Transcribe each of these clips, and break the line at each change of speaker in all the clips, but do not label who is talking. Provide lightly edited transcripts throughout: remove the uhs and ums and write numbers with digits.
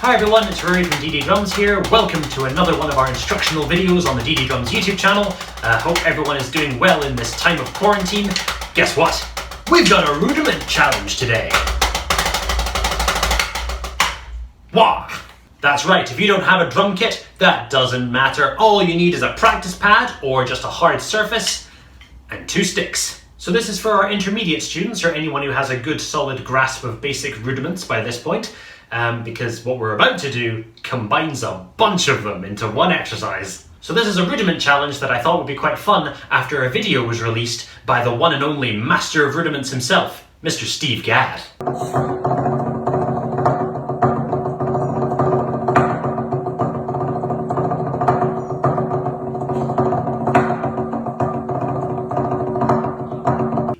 Hi everyone, it's Ruairidh from DD Drums here. Welcome to another one of our instructional videos on the DD Drums YouTube channel. Hope everyone is doing well in this time of quarantine. Guess what? We've got a rudiment challenge today. Wah! That's right, if you don't have a drum kit, that doesn't matter. All you need is a practice pad or just a hard surface and 2 sticks. So this is for our intermediate students or anyone who has a good solid grasp of basic rudiments by this point. Because what we're about to do combines a bunch of them into one exercise. So this is a rudiment challenge that I thought would be quite fun after a video was released by the one and only master of rudiments himself, Mr Steve Gadd.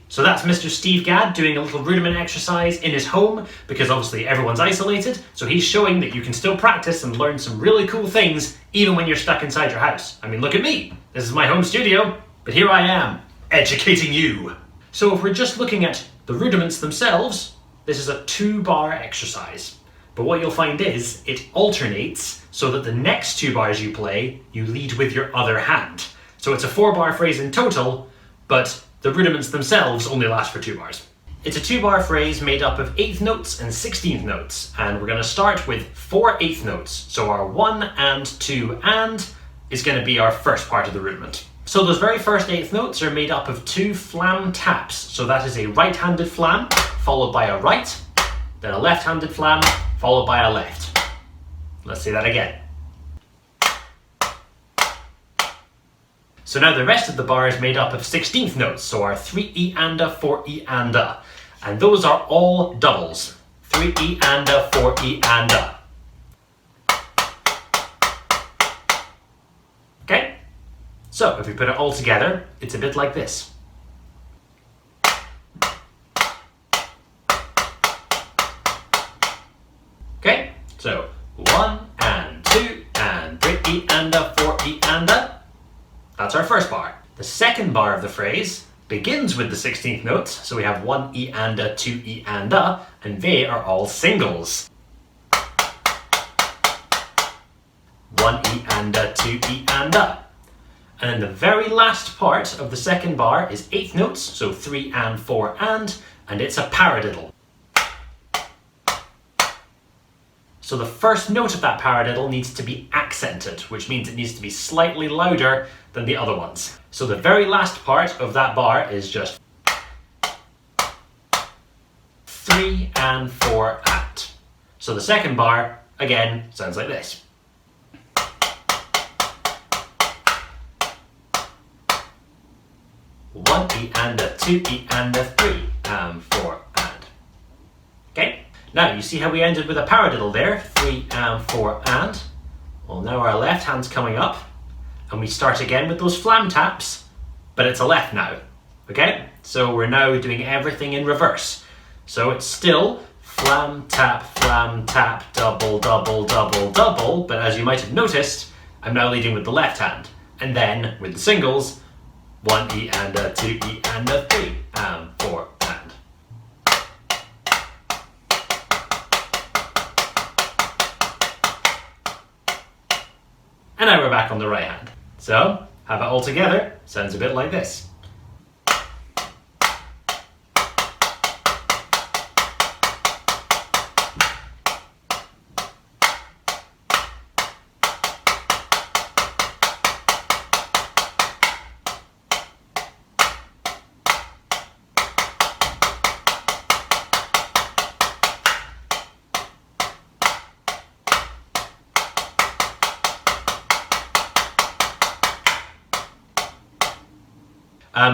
So that's Mr. Steve Gadd doing a little rudiment exercise in his home, because obviously everyone's isolated, so he's showing that you can still practice and learn some really cool things even when you're stuck inside your house. I mean, look at me. This is my home studio, but here I am, educating you. So if we're just looking at the rudiments themselves, this is a 2-bar exercise. But what you'll find is, it alternates so that the next 2 bars you play, you lead with your other hand. So it's a 4-bar phrase in total, but the rudiments themselves only last for 2 bars. It's a 2-bar phrase made up of 8th notes and 16th notes, and we're going to start with 4 8th notes. So our 1 and 2 and is going to be our first part of the rudiment. So those very first 8th notes are made up of 2 flam taps. So that is a right-handed flam followed by a right, then a left-handed flam followed by a left. Let's say that again. So now the rest of the bar is made up of 16th notes, so our 3E and a, 4E and a. And those are all doubles. 3E and a, 4E and a. Okay? So if we put it all together, it's a bit like this. Okay? So 1 and 2 and 3E and a, 4E and a. That's our first bar. The second bar of the phrase begins with the 16th notes, so we have 1 E and a, 2 E and a, and they are all singles. 1 E and a, 2 E and a. And then the very last part of the second bar is 8th notes, so 3 and 4 and it's a paradiddle. So the first note of that paradiddle needs to be accented, which means it needs to be slightly louder than the other ones. So the very last part of that bar is just 3 and 4 and. So the second bar, again, sounds like this. One E and a, 2 E and a, 3 and 4 and. Okay? Now, you see how we ended with a paradiddle there? 3 and 4 and. Well, now our left hand's coming up, and we start again with those flam taps, but it's a left now. Okay? So we're now doing everything in reverse. So it's still flam, tap, double, double, double, double, but as you might have noticed, I'm now leading with the left hand. And then, with the singles, 1 E and a, 2 E and a, 3 and 4 and. And now we're back on the right hand. So, have it all together, sounds a bit like this.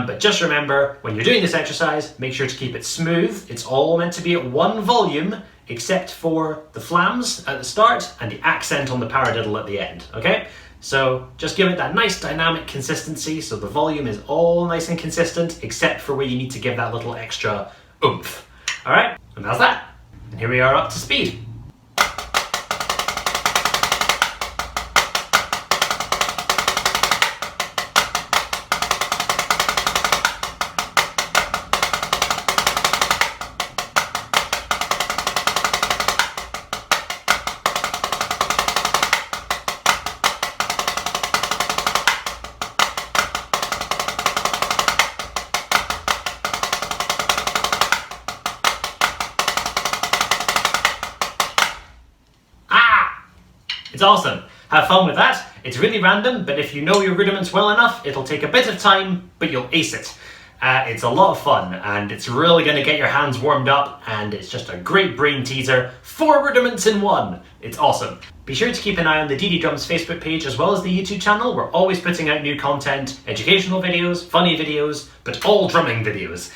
But just remember, when you're doing this exercise, make sure to keep it smooth. It's all meant to be at one volume, except for the flams at the start and the accent on the paradiddle at the end, okay? So just give it that nice dynamic consistency so the volume is all nice and consistent, except for where you need to give that little extra oomph. All right, and that's that. And here we are up to speed. It's awesome. Have fun with that. It's really random, but if you know your rudiments well enough, it'll take a bit of time, but you'll ace it. It's a lot of fun, and it's really going to get your hands warmed up, and it's just a great brain teaser. 4 rudiments in 1. It's awesome. Be sure to keep an eye on the DD Drums Facebook page as well as the YouTube channel. We're always putting out new content, educational videos, funny videos, but all drumming videos.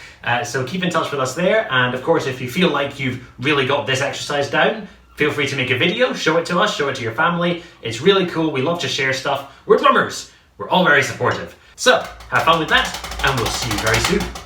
So keep in touch with us there, and of course if you feel like you've really got this exercise down, feel free to make a video, show it to us, show it to your family. It's really cool, we love to share stuff. We're drummers, we're all very supportive. So, have fun with that, and we'll see you very soon.